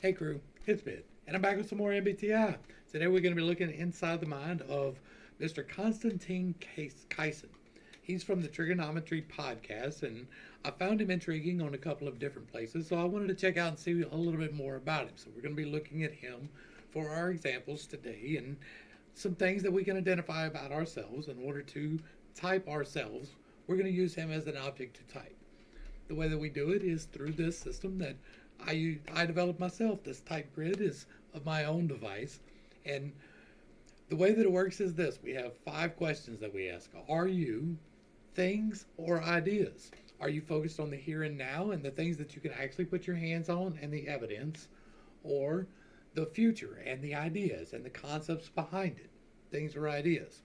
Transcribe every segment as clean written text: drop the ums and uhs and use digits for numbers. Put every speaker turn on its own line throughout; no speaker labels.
Hey crew, it's Ben, and I'm back with some more MBTI. Today we're going to be looking inside the mind of Mr. Konstantin Kisin. He's from the Trigonometry podcast, and I found him intriguing on a couple of different places, so I wanted to check out and see a little bit more about him. So we're going to be looking at him for our examples today and some things that we can identify about ourselves in order to type ourselves. We're going to use him as an object to type. The way that we do it is through this system that I developed myself. This type grid is of my own device. And the way that it works is this. We have 5 questions that we ask. Are you things or ideas? Are you focused on the here and now and the things that you can actually put your hands on and the evidence? Or the future and the ideas and the concepts behind it? Things or ideas.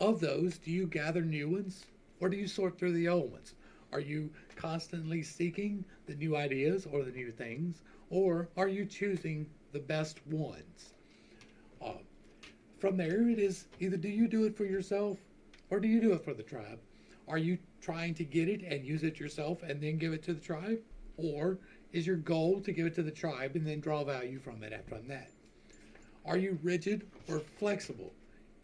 Of those, do you gather new ones or do you sort through the old ones? Are you constantly seeking the new ideas or the new things, or are you choosing the best ones? Uh, from there, it is either do you do it for yourself or do you do it for the tribe? Are you trying to get it and use it yourself and then give it to the tribe? Or is your goal to give it to the tribe and then draw value from it after that? Are you rigid or flexible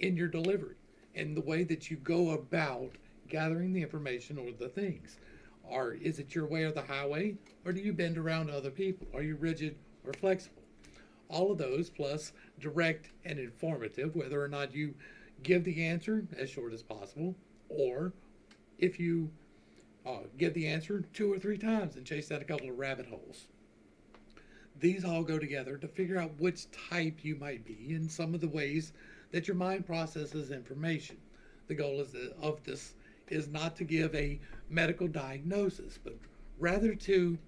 in your delivery and the way that you go about gathering the information or the things? Or is it your way or the highway, or do you bend around other people? Are you rigid or flexible? All of those plus direct and informative, whether or not you give the answer as short as possible, or if you give the answer 2 or 3 times and chase down a couple of rabbit holes. These all go together to figure out which type you might be and some of the ways that your mind processes information. The goal of this is not to give a medical diagnosis, but rather to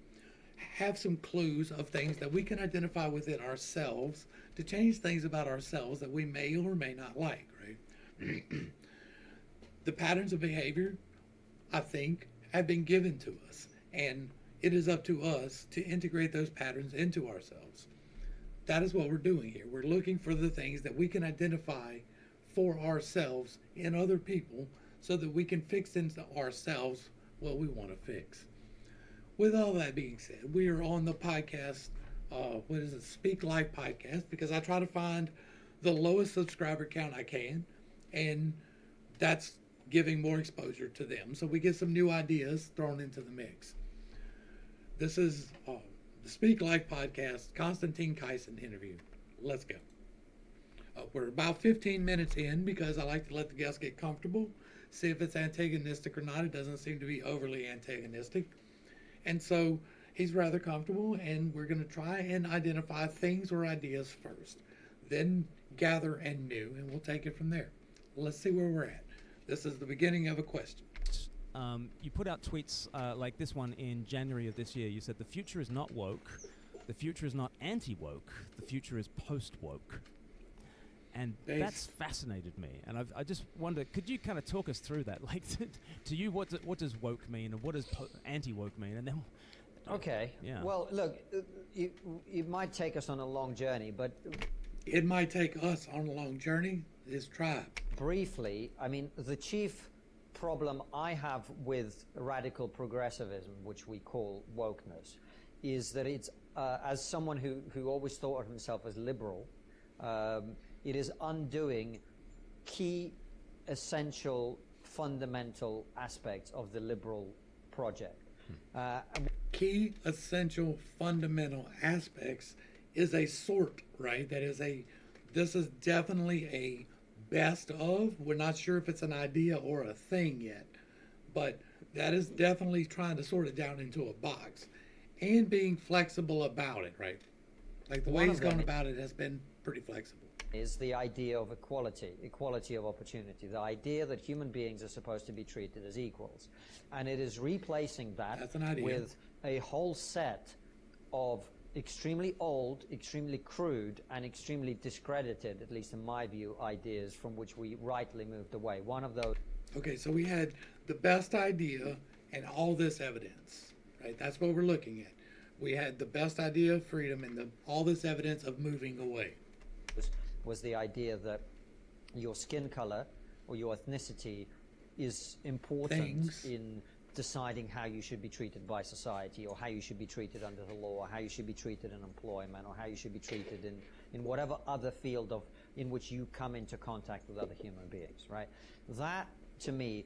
have some clues of things that we can identify within ourselves to change things about ourselves that we may or may not like, right? The patterns of behavior, I think, have been given to us, and it is up to us to integrate those patterns into ourselves. That is what we're doing here. We're looking for the things that we can identify for ourselves in other people so that we can fix into ourselves what we want to fix. With all that being said, we are on the podcast, Speak Life podcast, because I try to find the lowest subscriber count I can, and that's giving more exposure to them. So we get some new ideas thrown into the mix. This is the Speak Life podcast, Konstantin Kisin interview. Let's go. We're about 15 minutes in because I like to let the guests get comfortable, see if it's antagonistic or not. It doesn't seem to be overly antagonistic. And so he's rather comfortable, and we're going to try and identify things or ideas first, then gather and new, and we'll take it from there. Let's see where we're at. This is the beginning of a question.
You put out tweets like this one in January of this year. You said the future is not woke, the future is not anti-woke, the future is post-woke. And that's fascinated me. And I just wonder, could you kind of talk us through that? Like, to you, what does woke mean, and what does anti-woke mean? And then,
okay.
Yeah.
Well, look, it might take us on a long journey, but
it might take us on a long journey. This tribe.
Briefly, I mean, the chief problem I have with radical progressivism, which we call wokeness, is that it's as someone who always thought of himself as liberal. It is undoing key, essential, fundamental aspects of the liberal project.
Key, essential, fundamental aspects is a sort, right? This is definitely a best of. We're not sure if it's an idea or a thing yet, but that is definitely trying to sort it down into a box and being flexible about it, right? Like the way he's gone about it has been pretty flexible.
Is the idea of equality of opportunity, the idea that human beings are supposed to be treated as equals. And it is replacing that with a whole set of extremely old, extremely crude, and extremely discredited, at least in my view, ideas from which we rightly moved away. One of those.
Okay, so we had the best idea and all this evidence, right? That's what we're looking at. We had the best idea of freedom and all this evidence of moving away.
Was the idea that your skin color or your ethnicity is important in deciding how you should be treated by society, or how you should be treated under the law, or how you should be treated in employment, or how you should be treated in whatever other field in which you come into contact with other human beings, right? That, to me...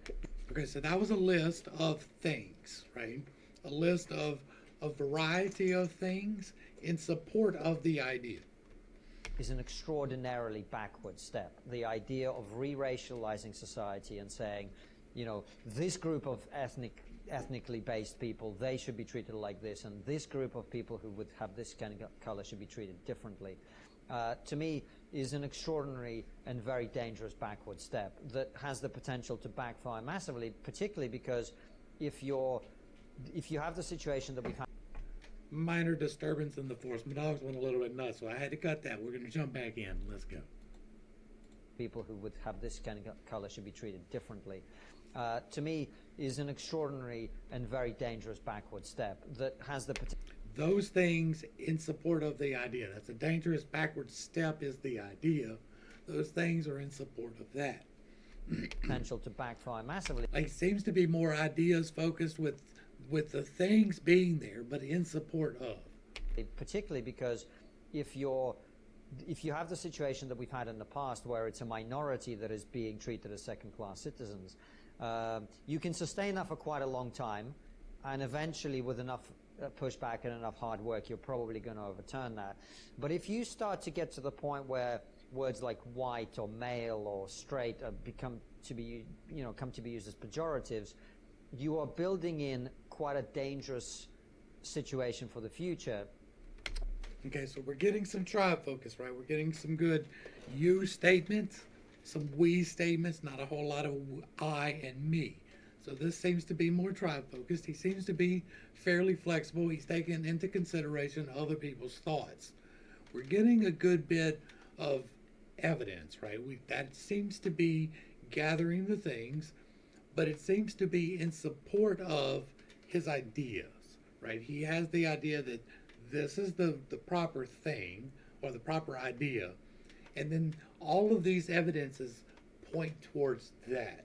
Okay, so that was a list of things, right? A list of a variety of things in support of the idea.
Is an extraordinarily backward step. The idea of re-racializing society and saying, you know, this group of ethnically based people, they should be treated like this, and this group of people who would have this kind of color should be treated differently, to me, is an extraordinary and very dangerous backward step that has the potential to backfire massively, particularly because if you have the situation that we've had...
Minor disturbance in the force. My dogs went a little bit nuts, so I had to cut that. We're going to jump back in. Let's go.
People who would have this kind of color should be treated differently, to me, is an extraordinary and very dangerous backward step that has the potential...
Those things in support of the idea. That's a dangerous backward step, is the idea. Those things are in support of that.
Potential to backfire massively.
Like, it seems to be more ideas focused with the things being there, but in support of.
Particularly because if you have the situation that we've had in the past where it's a minority that is being treated as second-class citizens, you can sustain that for quite a long time, and eventually with enough pushback and enough hard work, you're probably going to overturn that. But if you start to get to the point where words like white or male or straight come to be used as pejoratives, you are building in quite a dangerous situation for the future.
Okay, so we're getting some tribe focus, right? We're getting some good you statements, some we statements, not a whole lot of I and me. So this seems to be more tribe focused. He seems to be fairly flexible. He's taking into consideration other people's thoughts. We're getting a good bit of evidence, right? That seems to be gathering the things, but it seems to be in support of his ideas, right? He has the idea that this is the proper thing or the proper idea, and then all of these evidences point towards that.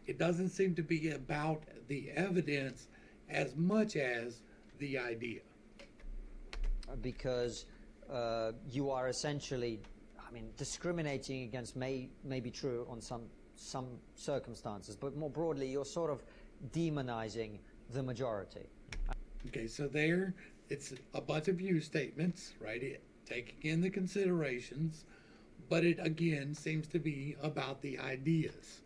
It doesn't seem to be about the evidence as much as the idea.
Because you are essentially, discriminating against may be true on some circumstances, but more broadly, you're sort of demonizing the majority.
Okay, so there, it's a bunch of you statements, right? Taking in the considerations, but it again seems to be about the ideas.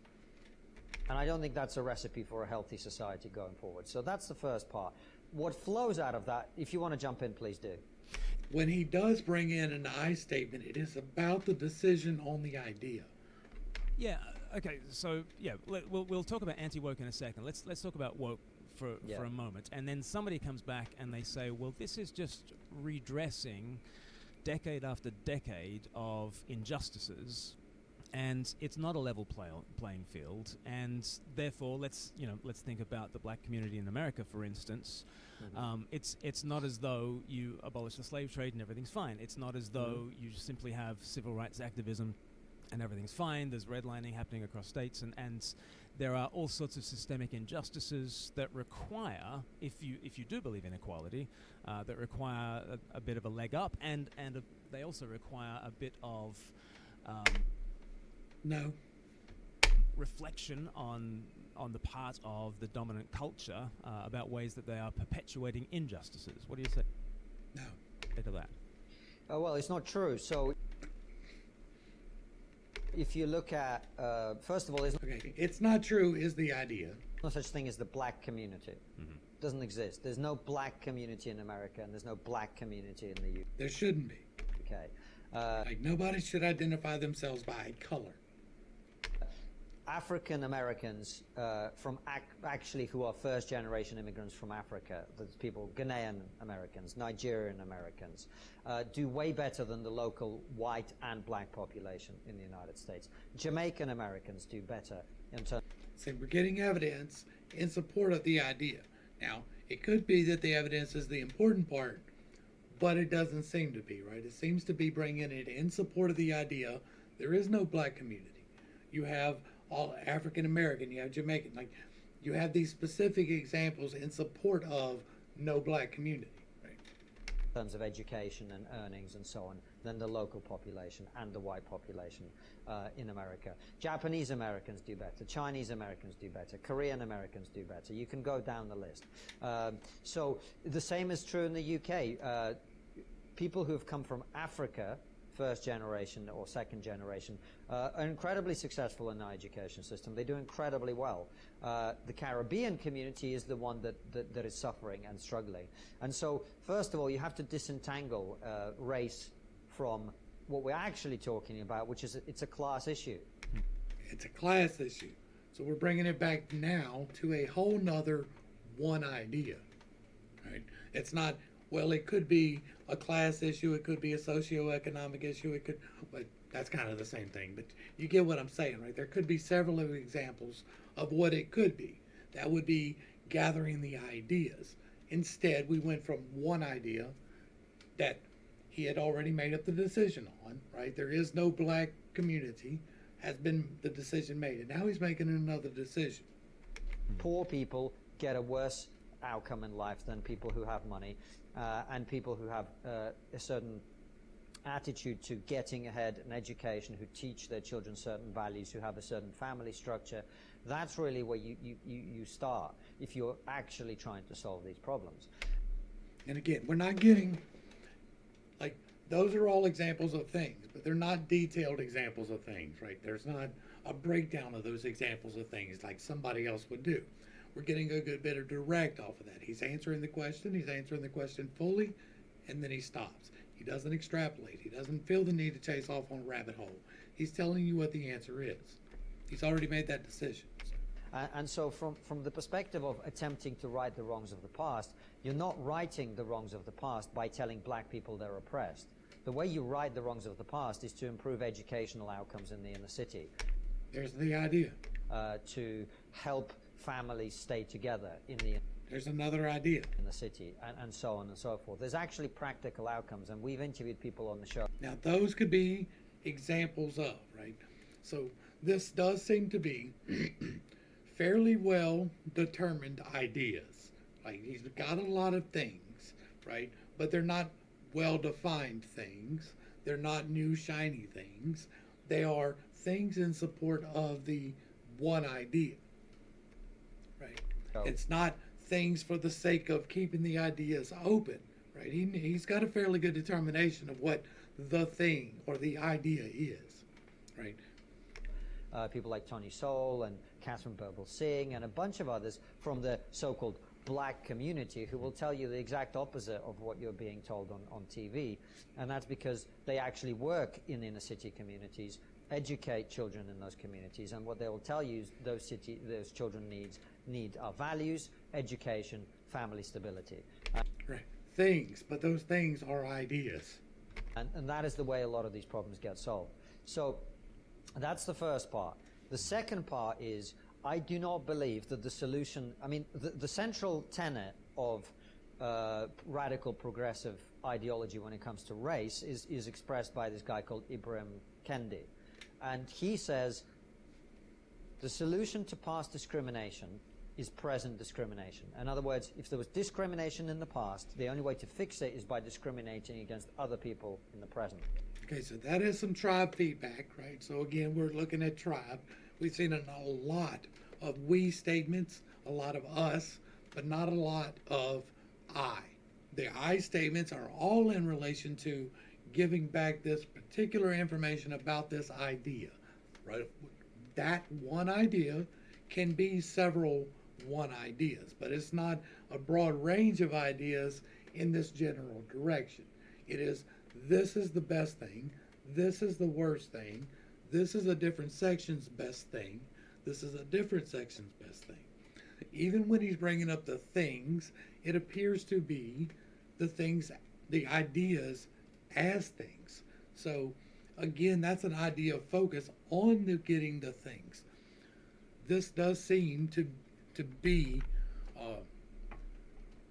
And I don't think that's a recipe for a healthy society going forward. So that's the first part. What flows out of that, if you want to jump in, please do.
When he does bring in an I statement, it is about the decision on the idea.
Yeah. Okay. So yeah, we'll talk about anti-woke in a second. Let's talk about woke for a moment, and then somebody comes back and they say, well, this is just redressing decade after decade of injustices, and it's not a level playing field, and therefore let's think about the black community in America, for instance. Mm-hmm. It's not as though you abolish the slave trade and everything's fine. It's not as though you simply have civil rights activism and everything's fine. There's redlining happening across states, and there are all sorts of systemic injustices that require, if you do believe in equality, that require a bit of a leg up, and they also require a bit of reflection on the part of the dominant culture about ways that they are perpetuating injustices. What do you say?
No.
To that?
Well, it's not true. So if you look at, first of all,
it's not true is the idea.
No such thing as the black community. Mm-hmm. Doesn't exist. There's no black community in America, and there's no black community in the UK.
There shouldn't be.
Okay.
Nobody should identify themselves by color.
African Americans actually who are first generation immigrants from Africa, there's people, Ghanaian Americans, Nigerian Americans, do way better than the local white and black population in the United States. Jamaican Americans do better in terms.
So we're getting evidence in support of the idea. Now, it could be that the evidence is the important part, but it doesn't seem to be, right? It seems to be bringing it in support of the idea. There is no black community. You have all African American, you have Jamaican. Like, you have these specific examples in support of no black community.
In terms of education and earnings and so on, than the local population and the white population in America. Japanese Americans do better. Chinese Americans do better. Korean Americans do better. You can go down the list. So the same is true in the UK. People who have come from Africa, first generation or second generation, are incredibly successful in our education system. They do incredibly well. The Caribbean community is the one that is suffering and struggling. And so, first of all, you have to disentangle race from what we're actually talking about, which is it's a class issue.
It's a class issue. So we're bringing it back now to a whole nother one idea, right? It's not, well, it could be a class issue, it could be a socioeconomic issue, it could, but that's kind of the same thing. But you get what I'm saying, right? There could be several examples of what it could be. That would be gathering the ideas. Instead, we went from one idea that he had already made up the decision on, right? There is no black community, has been the decision made, and now he's making another decision.
Poor people get a worse outcome in life than people who have money, and people who have a certain attitude to getting ahead in education, who teach their children certain values, who have a certain family structure. That's really where you start if you're actually trying to solve these problems.
And again, we're not getting, like, those are all examples of things, but they're not detailed examples of things, right? There's not a breakdown of those examples of things like somebody else would do. We're getting a good bit of direct off of that. He's answering the question fully, and then he stops. He doesn't extrapolate. He doesn't feel the need to chase off on a rabbit hole. He's telling you what the answer is. He's already made that decision.
And so from the perspective of attempting to right the wrongs of the past, you're not righting the wrongs of the past by telling black people they're oppressed. The way you right the wrongs of the past is to improve educational outcomes in the inner city.
There's the idea.
To help families stay together in the
There's another idea.
in the city, and so on and so forth. There's actually practical outcomes, and we've interviewed people on the show.
Now, those could be examples of, right? So this does seem to be fairly well determined ideas. Like, he's got a lot of things, right? But they're not well defined things. They're not new shiny things. They are things in support of the one idea, right?
So,
It's not things for the sake of keeping the ideas open, right? He's got a fairly good determination of what the thing or the idea is, right?
people like Tony Sowell and Catherine Birbal-Singh and a bunch of others from the so-called black community who will tell you the exact opposite of what you're being told on TV. And that's because they actually work in inner city communities, educate children in those communities, and what they will tell you is those children need are values, education, family stability.
Right. Things, but those things are ideas.
And that is the way a lot of these problems get solved. So that's the first part. The second part is, I do not believe that the solution, I mean, the central tenet of radical progressive ideology when it comes to race is expressed by this guy called Ibrahim Kendi. And he says the solution to past discrimination is present discrimination. In other words, if there was discrimination in the past, the only way to fix it is by discriminating against other people in the present.
Okay, so that is some tribe feedback, right? So again, we're looking at tribe. We've seen a lot of we statements, a lot of us, but not a lot of I. The I statements are all in relation to giving back this particular information about this idea, right? That one idea can be several one ideas, but it's not a broad range of ideas in this general direction. It is, this is the best thing, this is the worst thing, this is a different section's best thing, this is a different section's best thing. Even when he's bringing up the things, it appears to be the things, the ideas as things. So again, that's an idea of focus on the getting the things. This does seem to be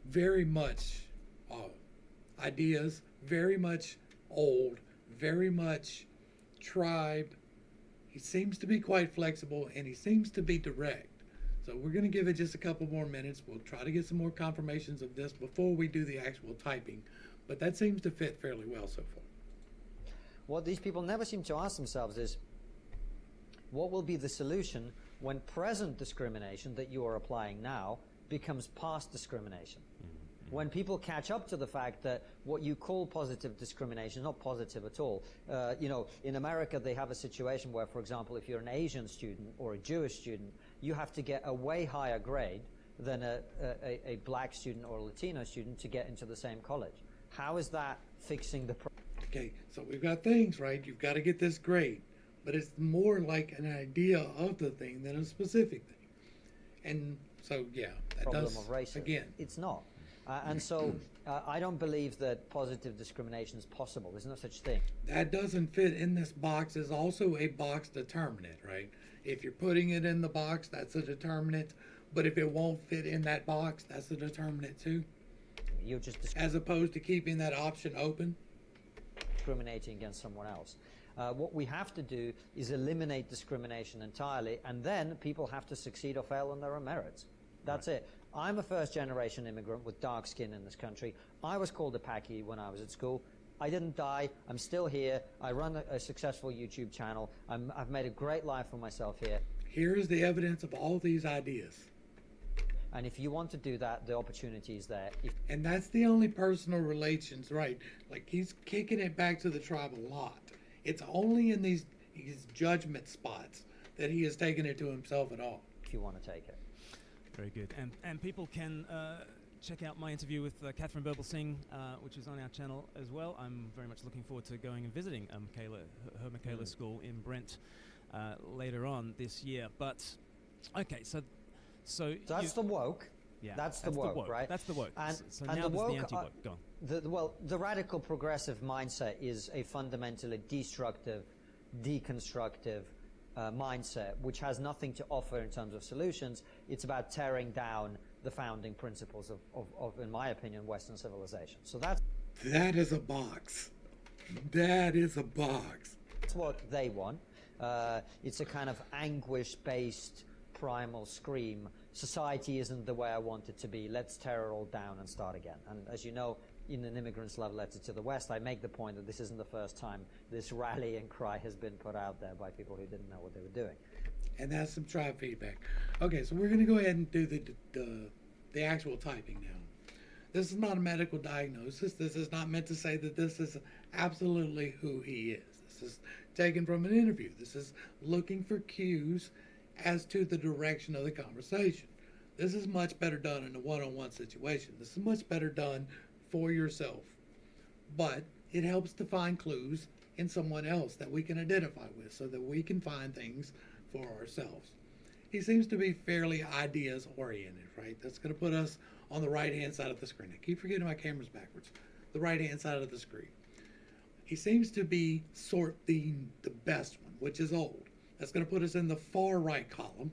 very much ideas, very much old, very much tribe. He seems to be quite flexible, and he seems to be direct. So we're going to give it just a couple more minutes. We'll try to get some more confirmations of this before we do the actual typing. But that seems to fit fairly well so far.
What these people never seem to ask themselves is, what will be the solution when present discrimination that you are applying now becomes past discrimination? When people catch up to the fact that what you call positive discrimination is not positive at all. In America, they have a situation where, for example, if you're an Asian student or a Jewish student, you have to get a way higher grade than a black student or a Latino student to get into the same college. How is that fixing the problem?
Okay, so we've got things, right? You've got to get this grade. But it's more like an idea of the thing than a specific thing. And so, yeah, that
Problem
does,
of racism.
again.
It's not. And so I don't believe that positive discrimination is possible. There's no such thing.
That doesn't fit in this box is also a box determinant, right? If you're putting it in the box, that's a determinant. But if it won't fit in that box, that's a determinant too.
You're just
as opposed to keeping that option open.
Discriminating against someone else. What we have to do is eliminate discrimination entirely, and then people have to succeed or fail on their own merits. That's it. I'm a first-generation immigrant with dark skin in this country. I was called a Paki when I was at school. I didn't die. I'm still here. I run a successful YouTube channel. I've made a great life for myself here.
Here is the evidence of all these ideas.
And if you want to do that, the opportunity is there.
And that's the only personal relations, right? Like, he's kicking it back to the tribe a lot. It's only in these judgment spots that he has taken it to himself at all.
If you want to take it.
Very good. And people can check out my interview with Catherine Birbal Singh, which is on our channel as well. I'm very much looking forward to going and visiting her Michaela School in Brent later on this year. But, okay, so
that's the woke.
Yeah,
that's the woke, right?
That's the woke.
And,
so
and
now
the
there's
woke,
the anti-woke. Go on.
The radical progressive mindset is a fundamentally destructive, deconstructive mindset, which has nothing to offer in terms of solutions. It's about tearing down the founding principles of in my opinion, Western civilization. So that
is a box. That is a box.
That's what they want. It's a kind of anguish-based primal scream. Society isn't the way I want it to be. Let's tear it all down and start again. And as you know, in an Immigrant's Love Letter to the West, I make the point that this isn't the first time this rallying cry has been put out there by people who didn't know what they were doing.
And that's some tribe feedback. Okay, so we're going to go ahead and do the actual typing now. This is not a medical diagnosis. This is not meant to say that this is absolutely who he is. This is taken from an interview. This is looking for cues as to the direction of the conversation. This is much better done in a one-on-one situation. This is much better done for yourself. But it helps to find clues in someone else that we can identify with so that we can find things for ourselves. He seems to be fairly ideas oriented, right? That's going to put us on the right-hand side of the screen. I keep forgetting my camera's backwards. The right-hand side of the screen. He seems to be sort the best one, which is old. That's going to put us in the far right column.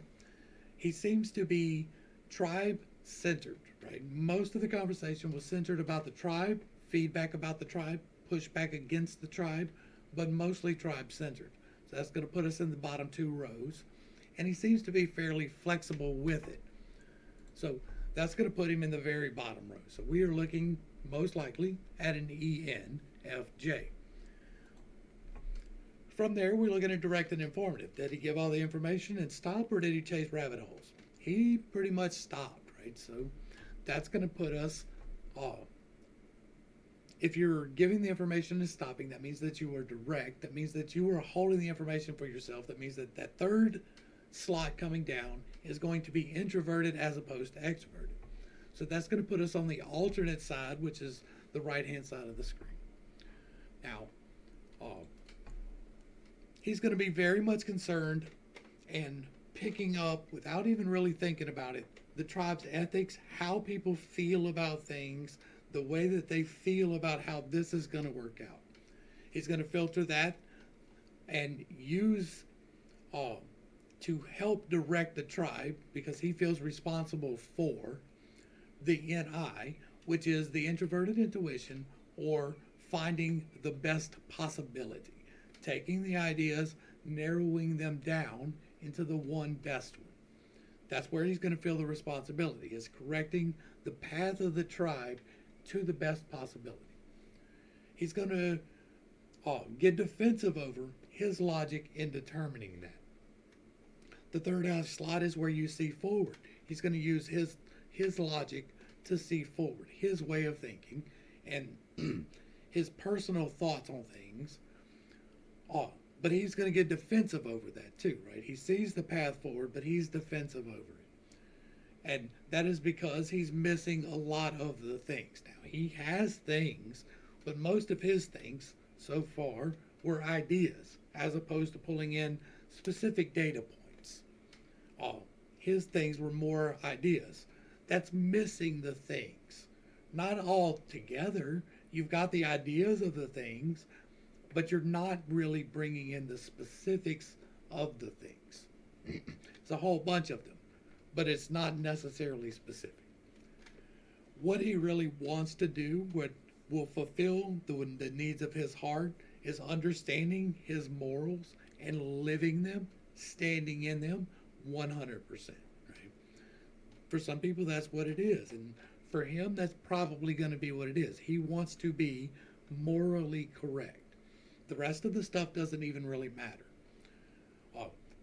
He seems to be tribe-centered, right? Most of the conversation was centered about the tribe, feedback about the tribe, pushback against the tribe, but mostly tribe-centered. So that's going to put us in the bottom two rows. And he seems to be fairly flexible with it. So that's going to put him in the very bottom row. So we are looking most likely at an ENFJ. From there, we're looking at direct and informative. Did he give all the information and stop, or did he chase rabbit holes? He pretty much stopped, right? So that's going to put us if you're giving the information and stopping, that means that you are direct. That means that you are holding the information for yourself. That means that that third slot coming down is going to be introverted as opposed to extroverted. So that's going to put us on the alternate side, which is the right-hand side of the screen. Now, he's going to be very much concerned and picking up, without even really thinking about it, the tribe's ethics, how people feel about things, the way that they feel about how this is going to work out. He's going to filter that and use to help direct the tribe, because he feels responsible for the NI, which is the introverted intuition, or finding the best possibility, taking the ideas, narrowing them down into the one best one. That's where he's going to feel the responsibility, is correcting the path of the tribe to the best possibility. He's going to get defensive over his logic in determining that. The third house slot is where you see forward. He's going to use his logic to see forward, his way of thinking, and his personal thoughts on things. But he's going to get defensive over that too, right? He sees the path forward, but he's defensive over it. And that is because he's missing a lot of the things. Now, he has things, but most of his things so far were ideas, as opposed to pulling in specific data points. His things were more ideas. That's missing the things. Not all together. You've got the ideas of the things, but you're not really bringing in the specifics of the things. It's a whole bunch of them, but it's not necessarily specific. What he really wants to do, what will fulfill the needs of his heart, is understanding his morals and living them, standing in them 100%. Right? For some people, that's what it is. And for him, that's probably going to be what it is. He wants to be morally correct. The rest of the stuff doesn't even really matter.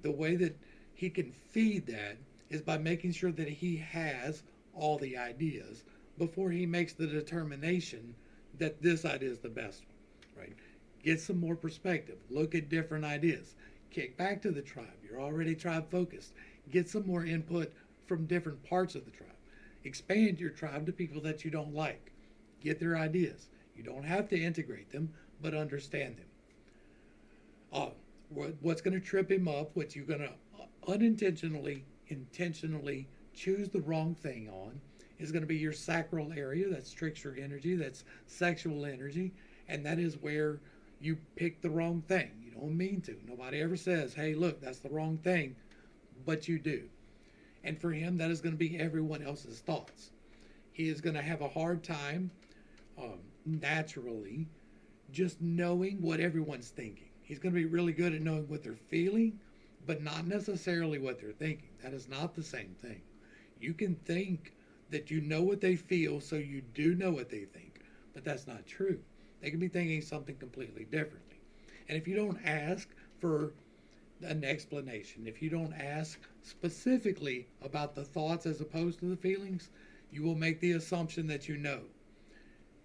The way that he can feed that is by making sure that he has all the ideas before he makes the determination that this idea is the best one, right? Get some more perspective. Look at different ideas. Kick back to the tribe. You're already tribe focused. Get some more input from different parts of the tribe. Expand your tribe to people that you don't like. Get their ideas. You don't have to integrate them, but understand them. What's going to trip him up, what you're going to intentionally choose the wrong thing on, is going to be your sacral area. That's trickster energy. That's sexual energy. And that is where you pick the wrong thing. You don't mean to. Nobody ever says, hey, look, that's the wrong thing. But you do. And for him, that is going to be everyone else's thoughts. He is going to have a hard time, naturally, just knowing what everyone's thinking. He's going to be really good at knowing what they're feeling, but not necessarily what they're thinking. That is not the same thing. You can think that you know what they feel, so you do know what they think, but that's not true. They can be thinking something completely differently. And if you don't ask for an explanation, if you don't ask specifically about the thoughts as opposed to the feelings, you will make the assumption that you know.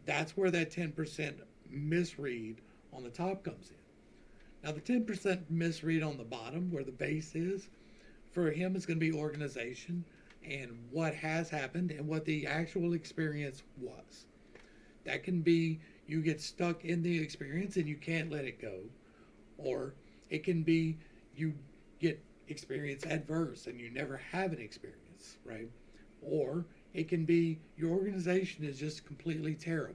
That's where that 10% misread on the top comes in. Now, the 10% misread on the bottom, where the base is, for him is going to be organization and what has happened and what the actual experience was. That can be you get stuck in the experience and you can't let it go. Or it can be you get experience adverse and you never have an experience, right? Or it can be your organization is just completely terrible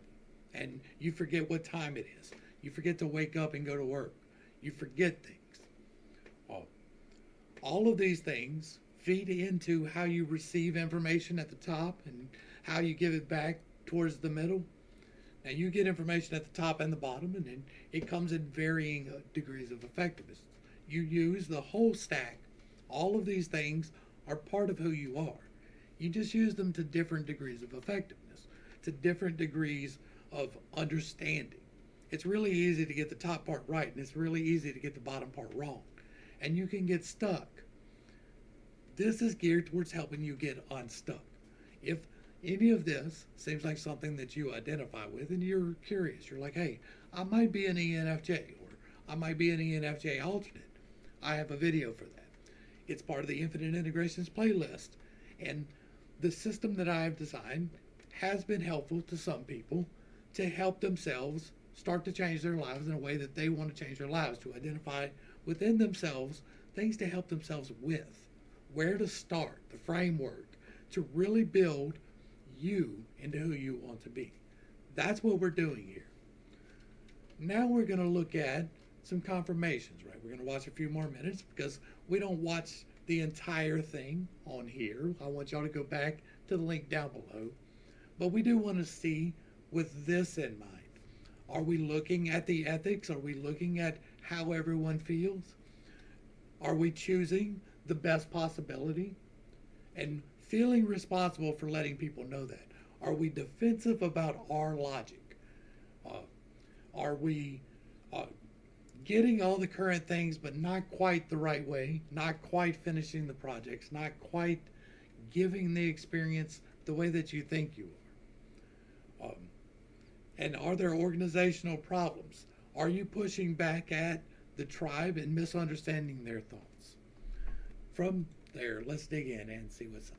and you forget what time it is. You forget to wake up and go to work. You forget things. All of these things feed into how you receive information at the top and how you give it back towards the middle. Now, you get information at the top and the bottom, and then it comes in varying degrees of effectiveness. You use the whole stack. All of these things are part of who you are. You just use them to different degrees of effectiveness, to different degrees of understanding. It's really easy to get the top part right, and it's really easy to get the bottom part wrong. And you can get stuck. This is geared towards helping you get unstuck. If any of this seems like something that you identify with and you're curious, you're like, hey, I might be an ENFJ or I might be an ENFJ alternate. I have a video for that. It's part of the Infinite Integrations playlist. And the system that I have designed has been helpful to some people to help themselves start to change their lives in a way that they want to change their lives, to identify within themselves things to help themselves with, where to start, the framework, to really build you into who you want to be. That's what we're doing here. Now we're going to look at some confirmations, right? We're going to watch a few more minutes because we don't watch the entire thing on here. I want y'all to go back to the link down below. But we do want to see with this in mind. Are we looking at the ethics? Are we looking at how everyone feels? Are we choosing the best possibility? and feeling responsible for letting people know that. Are we defensive about our logic? Are we getting all the current things but not quite the right way, not quite finishing the projects, not quite giving the experience the way that you think you are? And are there organizational problems? Are you pushing back at the tribe and misunderstanding their thoughts? From there, let's dig in and see what's up.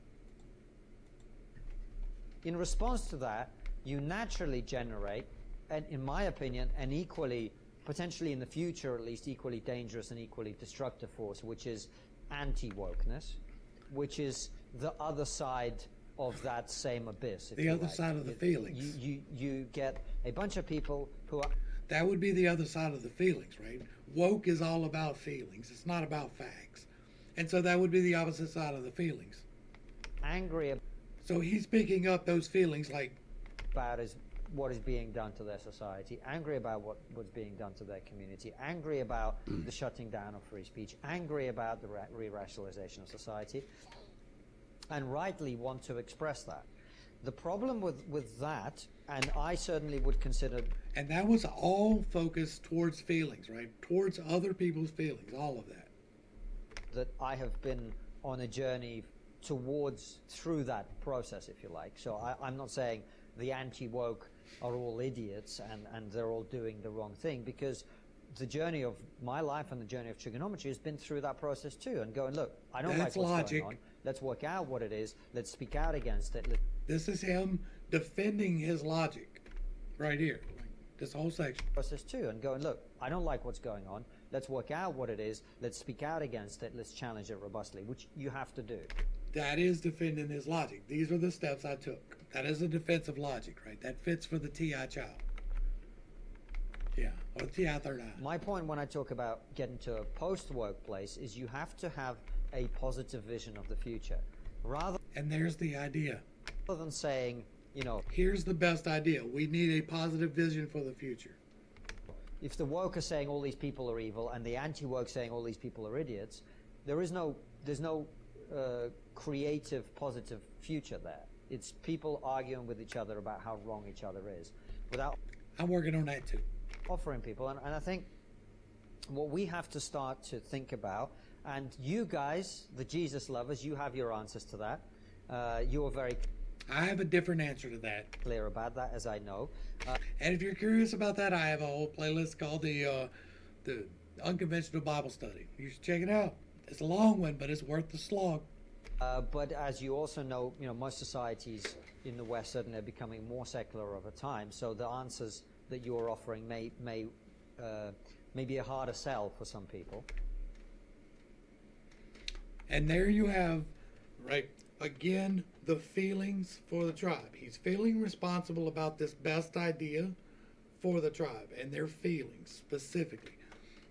In response to that, you naturally generate, and in my opinion, an equally, potentially in the future at least, equally dangerous and equally destructive force, which is anti-wokeness, which is the other side of that same abyss.
The other side of the feelings.
You get a bunch of people who are...
That would be the other side of the feelings, right? Woke is all about feelings. It's not about facts. And so that would be the opposite side of the feelings.
Angry
So he's picking up those feelings like...
about what is being done to their society, angry about what's being done to their community, angry about the shutting down of free speech, angry about the re-rationalization of society, and rightly want to express that. The problem with that, and I certainly would consider...
And that was all focused towards feelings, right? Towards other people's feelings, all of that.
That I have been on a journey through that process, if you like. So I'm not saying the anti-woke are all idiots and they're all doing the wrong thing, because the journey of my life and the journey of trigonometry has been through that process too, and going, look, I don't like what's going on. Let's work out what it is. Let's speak out against it.
This is him defending his logic right here, like this whole section.
Process too, and going, look, I don't like what's going on. Let's work out what it is. Let's speak out against it. Let's challenge it robustly, which you have to do.
That is defending his logic. These are the steps I took. That is a defensive logic, right? That fits for the TI child. Yeah, or the TI third eye.
My point when I talk about getting to a post-woke place is you have to have a positive vision of the future.
And there's the idea.
Rather than saying, you know...
Here's the best idea. We need a positive vision for the future.
If the woke are saying all these people are evil and the anti-woke saying all these people are idiots, there's no creative, positive future there. It's people arguing with each other about how wrong each other is without...
I'm working on that too.
Offering people. And I think what we have to start to think about, and you guys, the Jesus lovers, you have your answers to that. You are very...
I have a different answer to that.
Clear about that, as I know.
And if you're curious about that, I have a whole playlist called the Unconventional Bible Study. You should check it out. It's a long one, but it's worth the slog.
But as you also know, most societies in the West certainly are becoming more secular over time. So the answers that you're offering may be a harder sell for some people.
And there you have, right, again, the feelings for the tribe. He's feeling responsible about this best idea for the tribe and their feelings specifically.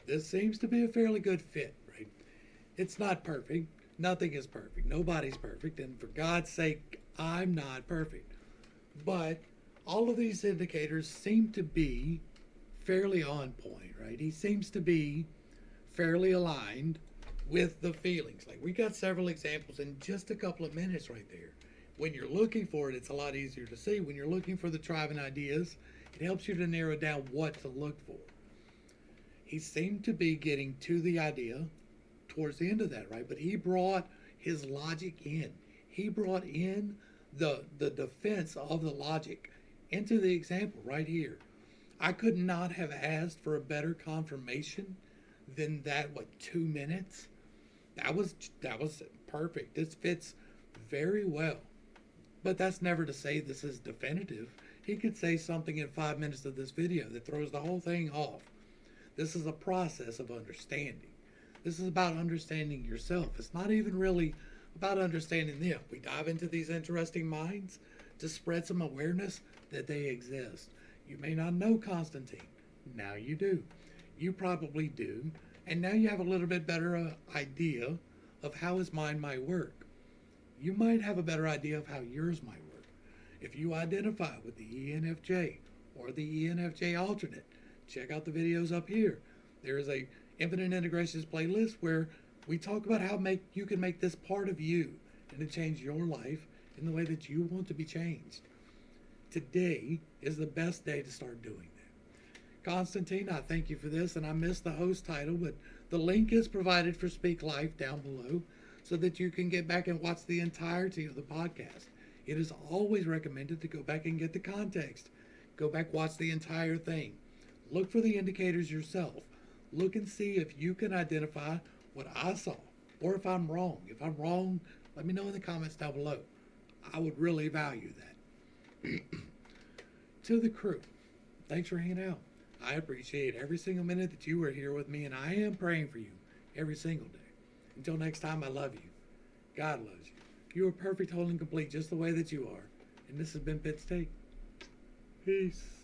This seems to be a fairly good fit, right? It's not perfect. Nothing is perfect. Nobody's perfect. And for God's sake, I'm not perfect. But all of these indicators seem to be fairly on point, right? He seems to be fairly aligned with the feelings. Like, we got several examples in just a couple of minutes right there. When you're looking for it, it's a lot easier to see. When you're looking for the tribe and ideas, it helps you to narrow down what to look for. He seemed to be getting to the idea towards the end of that, right? But he brought his logic in. He brought in the defense of the logic into the example right here. I could not have asked for a better confirmation than that, 2 minutes? That was perfect. This fits very well. But that's never to say this is definitive. He could say something in 5 minutes of this video that throws the whole thing off. This is a process of understanding. This is about understanding yourself. It's not even really about understanding them. We dive into these interesting minds to spread some awareness that they exist. You may not know Konstantin. Now you do. You probably do. And now you have a little bit better idea of how his mind might work. You might have a better idea of how yours might work. If you identify with the ENFJ or the ENFJ alternate, check out the videos up here. There is a Infinite Integrations playlist where we talk about how you can make this part of you and and to change your life in the way that you want to be changed. Today is the best day to start doing that. Konstantin, I thank you for this, and I missed the host title, but the link is provided for Speak Life down below so that you can get back and watch the entirety of the podcast. It is always recommended to go back and get the context. Go back, watch the entire thing. Look for the indicators yourself. Look and see if you can identify what I saw, or if I'm wrong. If I'm wrong, let me know in the comments down below. I would really value that. To the crew, thanks for hanging out. I appreciate every single minute that you were here with me, and I am praying for you every single day. Until next time, I love you. God loves you. You are perfect, whole, and complete just the way that you are. And this has been Pit Steak. Peace.